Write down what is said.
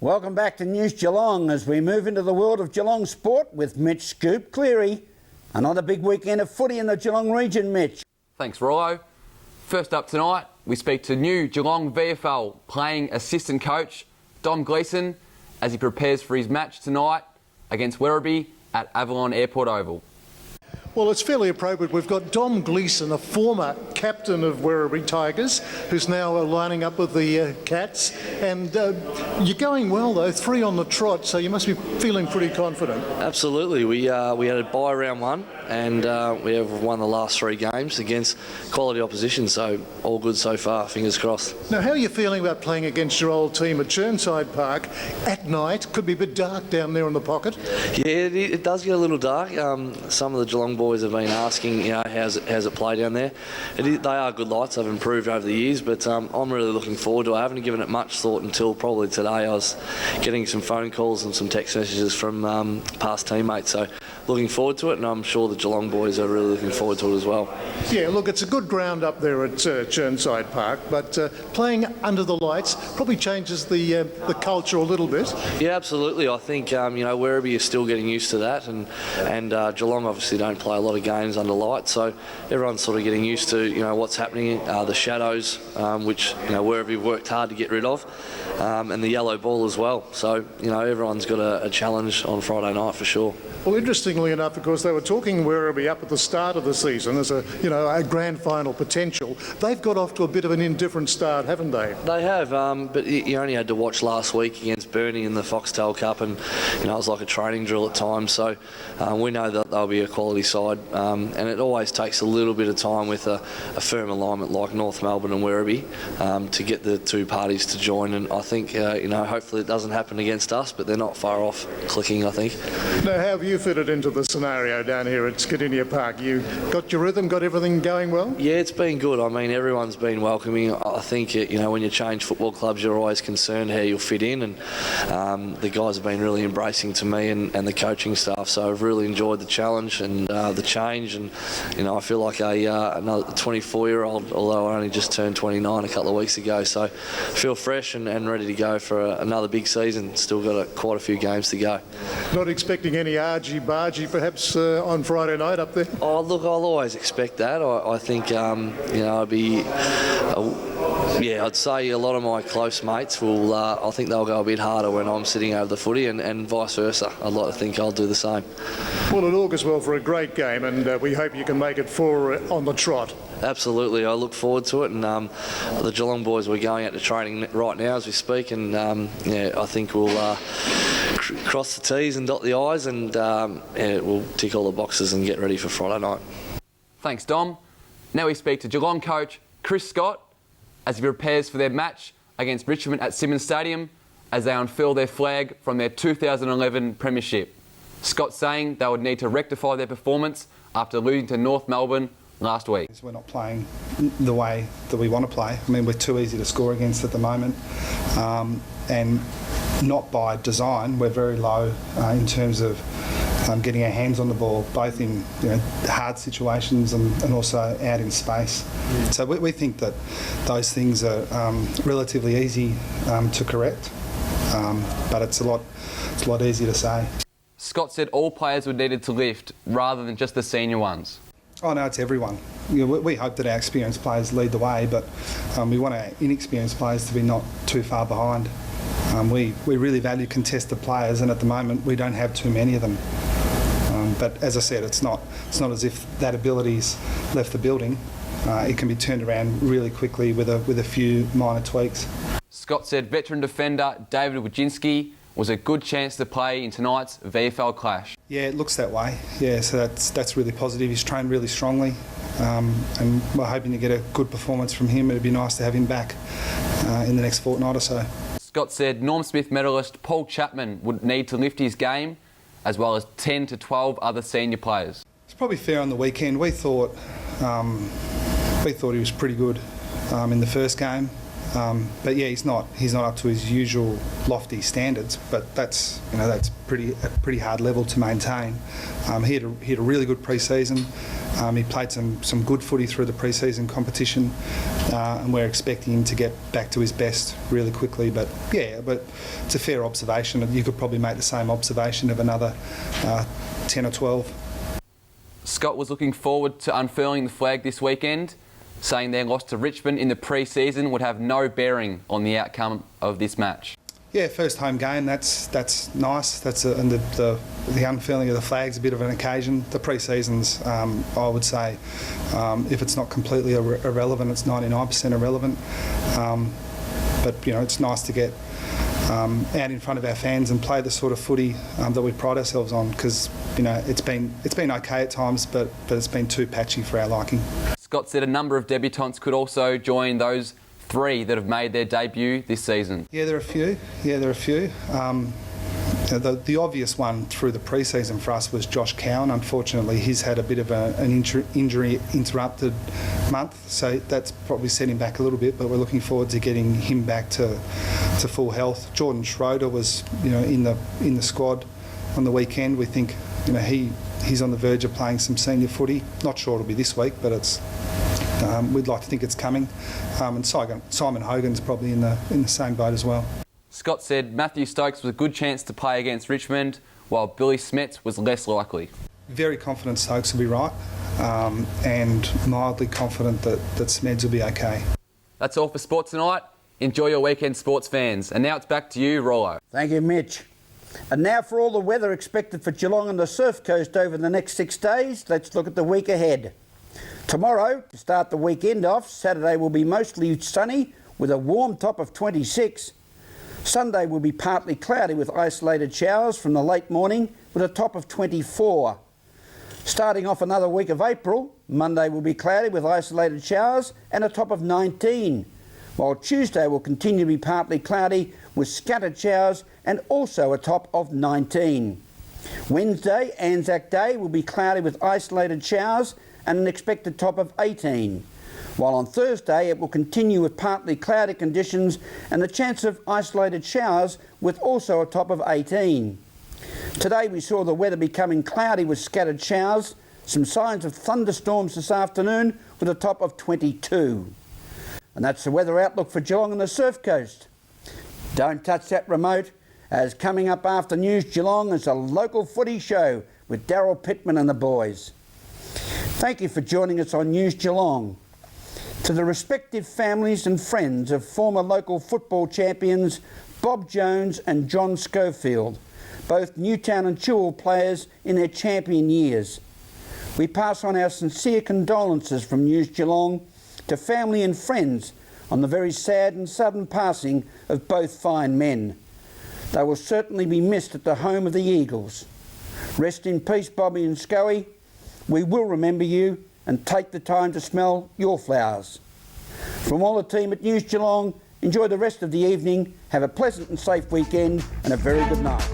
Welcome back to News Geelong as we move into the world of Geelong sport with Mitch Scoop Cleary. Another big weekend of footy in the Geelong region, Mitch. Thanks, Rollo. First up tonight, we speak to new Geelong VFL playing assistant coach Dom Gleeson as he prepares for his match tonight against Werribee at Avalon Airport Oval. Well, it's fairly appropriate. We've got Dom Gleeson, a former captain of Werribee Tigers, who's now lining up with the Cats. And you're going well, though, 3 on the trot, so you must be feeling pretty confident. Absolutely. We had a bye round 1, and we have won the last 3 games against quality opposition, so all good so far, fingers crossed. Now, how are you feeling about playing against your old team at Chirnside Park at night? Could be a bit dark down there in the pocket. Yeah, it does get a little dark. Some of the Geelong boys have been asking, how's it play down there? They are good lights. They've improved over the years, but I'm really looking forward to it. I haven't given it much thought until probably today. I was getting some phone calls and some text messages from past teammates, so looking forward to it, and I'm sure the Geelong boys are really looking forward to it as well. Yeah, look, it's a good ground up there at Chirnside Park, but playing under the lights probably changes the culture a little bit. Yeah, absolutely. I think Werribee is still getting used to that, and Geelong obviously don't play a lot of games under lights, so everyone's sort of getting used to what's happening, the shadows, which Werribee worked hard to get rid of, and the yellow ball as well. So everyone's got a challenge on Friday night for sure. Well, interestingly enough, of course, they were talking Werribee up at the start of the season as a grand final potential. They've got off to a bit of an indifferent start, haven't they? They have, but you only had to watch last week against Burnie in the Foxtel Cup, and it was like a training drill at times. So we know that they'll be a quality side, and it always takes a little bit of time with a firm alignment like North Melbourne and Werribee to get the 2 parties to join. And I think hopefully it doesn't happen against us, but they're not far off clicking, I think. Now, how have you fitted into the scenario down here at Skidinnia Park? You got your rhythm, got everything going well? Yeah, it's been good. I mean, everyone's been welcoming. I think, when you change football clubs, you're always concerned how you'll fit in, and the guys have been really embracing to me and the coaching staff, so I've really enjoyed the challenge and the change, and I feel like another 24-year-old, although I only just turned 29 a couple of weeks ago, so I feel fresh and ready to go for another big season. Still got quite a few games to go. Not expecting any argy-bargy perhaps on Friday night up there? Oh, look, I'll always expect that. I think, I'd say a lot of my close mates will, I think they'll go a bit harder when I'm sitting over the footy, and vice versa. I'd like to think I'll do the same. Well, it augurs well for a great game, and we hope you can make it 4 on the trot. Absolutely, I look forward to it, and the Geelong boys, we're going out to training right now as we speak, and I think we'll cross the T's and dot the I's, and we'll tick all the boxes and get ready for Friday night. Thanks, Dom. Now we speak to Geelong coach Chris Scott as he prepares for their match against Richmond at Simmons Stadium as they unfurl their flag from their 2011 premiership. Scott saying they would need to rectify their performance after losing to North Melbourne last week. We're not playing the way that we want to play. I mean, we're too easy to score against at the moment, and not by design. We're very low in terms of getting our hands on the ball, both in hard situations and also out in space. So we think that those things are relatively easy to correct, but it's a lot easier to say. Scott said all players were needed to lift rather than just the senior ones. Oh no, it's everyone. We hope that our experienced players lead the way, but we want our inexperienced players to be not too far behind. We really value contested players, and at the moment we don't have too many of them. But as I said, it's not as if that ability's left the building. It can be turned around really quickly with a few minor tweaks. Scott said veteran defender David Wojcinski was a good chance to play in tonight's VFL clash. Yeah, it looks that way. Yeah, so that's really positive. He's trained really strongly, and we're hoping to get a good performance from him. It'd be nice to have him back in the next fortnight or so. Scott said Norm Smith medalist Paul Chapman would need to lift his game, as well as 10 to 12 other senior players. It's probably fair on the weekend. We thought he was pretty good in the first game. But yeah, he's not up to his usual lofty standards. But that's a pretty hard level to maintain. He had a really good pre-season. He played some good footy through the pre-season competition, and we're expecting him to get back to his best really quickly. But it's a fair observation. You could probably make the same observation of another 10 or 12. Scott was looking forward to unfurling the flag this weekend, saying their loss to Richmond in the pre-season would have no bearing on the outcome of this match. Yeah, first home game. That's nice. And the unfurling of the flag's a bit of an occasion. The pre-seasons, I would say, if it's not completely irrelevant, it's 99% irrelevant. But it's nice to get out in front of our fans and play the sort of footy that we pride ourselves on, because it's been okay at times, but it's been too patchy for our liking. Scott said a number of debutants could also join those 3 that have made their debut this season. Yeah, there are a few. The obvious one through the pre-season for us was Josh Cowan. Unfortunately, he's had a bit of an injury-interrupted month, so that's probably set him back a little bit, but we're looking forward to getting him back to full health. Jordan Schroeder was in the squad on the weekend. We think he's on the verge of playing some senior footy. Not sure it'll be this week, but it's we'd like to think it's coming. And Simon Hogan's probably in the same boat as well. Scott said Matthew Stokes was a good chance to play against Richmond, while Billy Smets was less likely. Very confident Stokes will be right, and mildly confident that Smeds will be okay. That's all for Sports Tonight. Enjoy your weekend, sports fans. And now it's back to you, Rollo. Thank you, Mitch. And now for all the weather expected for Geelong and the Surf Coast over the next 6 days, let's look at the week ahead. Tomorrow, to start the weekend off, Saturday will be mostly sunny with a warm top of 26. Sunday will be partly cloudy with isolated showers from the late morning with a top of 24. Starting off another week of April, Monday will be cloudy with isolated showers and a top of 19, while Tuesday will continue to be partly cloudy with scattered showers and also a top of 19. Wednesday, Anzac Day, will be cloudy with isolated showers and an expected top of 18. While on Thursday it will continue with partly cloudy conditions and the chance of isolated showers with also a top of 18. Today we saw the weather becoming cloudy with scattered showers, some signs of thunderstorms this afternoon with a top of 22. And that's the weather outlook for Geelong and the Surf Coast. Don't touch that remote, as coming up after News Geelong is a local footy show with Daryl Pittman and the boys. Thank you for joining us on News Geelong. To the respective families and friends of former local football champions Bob Jones and John Schofield, both Newtown and Chewell players in their champion years, we pass on our sincere condolences from News Geelong to family and friends on the very sad and sudden passing of both fine men. They will certainly be missed at the home of the Eagles. Rest in peace, Bobby and Scoey. We will remember you and take the time to smell your flowers. From all the team at News Geelong, enjoy the rest of the evening, have a pleasant and safe weekend and a very good night.